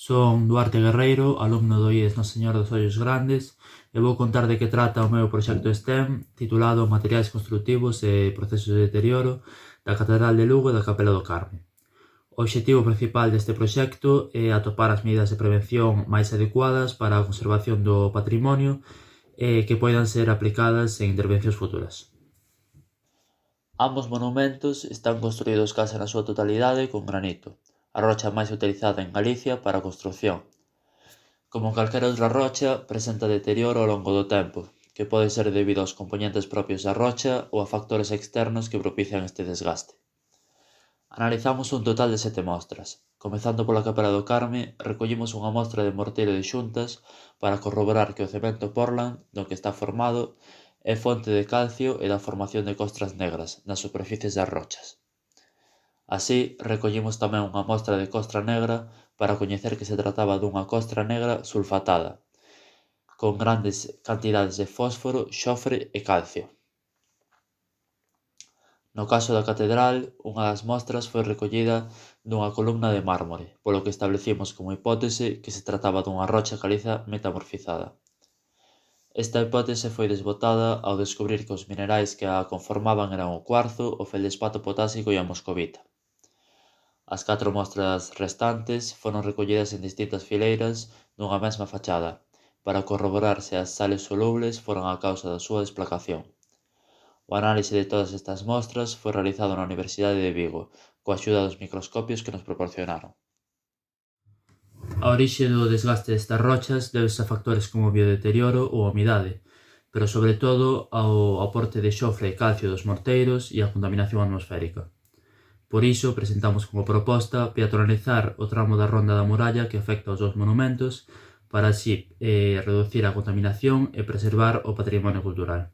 Son Duarte Guerreiro, alumno do IES Nosa Señora dos Ollos Grandes, e vou contar de que trata o meu proxecto STEM titulado Materiais construtivos e procesos de deterioro da Catedral de Lugo e da Capela do Carme. O obxectivo principal deste proxecto é atopar as medidas de prevención máis adecuadas para a conservación do patrimonio e que poidan ser aplicadas en intervencións futuras. Ambos monumentos están construídos case na súa totalidade con granito, a rocha máis utilizada en Galicia para a construción. Como calquera outra rocha, presenta deterioro ao longo do tempo, que pode ser debido aos compoñentes propios da rocha ou a factores externos que propician este desgaste. Analizamos un total de 7 mostras. Comezando pola Capela do Carme, recollimos unha mostra de morteiro de xuntas para corroborar que o cemento Portland do que está formado é fonte de calcio e da formación de costras negras nas superficies das rochas. Así, recollimos tamén unha mostra de costra negra para coñecer que se trataba dunha costra negra sulfatada, con grandes cantidades de fósforo, xofre e calcio. No caso da catedral, unha das mostras foi recollida dunha columna de mármore, polo que establecimos como hipótese que se trataba dunha rocha caliza metamorfizada. Esta hipótese foi desbotada ao descubrir que os minerais que a conformaban eran o cuarzo, o feldespato potásico e a moscovita. As 4 mostras restantes foron recollidas en distintas fileiras dunha mesma fachada, para corroborar se as sales solubles foron a causa da súa desplacación. O análise de todas estas mostras foi realizado na Universidade de Vigo, coa axuda dos microscopios que nos proporcionaron. A orixe do desgaste destas rochas débese a factores como o biodeterioro ou a humidade, pero sobre todo ao aporte de xofre e calcio dos morteiros e a contaminación atmosférica. Por iso, presentamos como proposta peatonalizar o tramo da Ronda da Muralla que afecta aos dous monumentos para así reducir a contaminación e preservar o patrimonio cultural.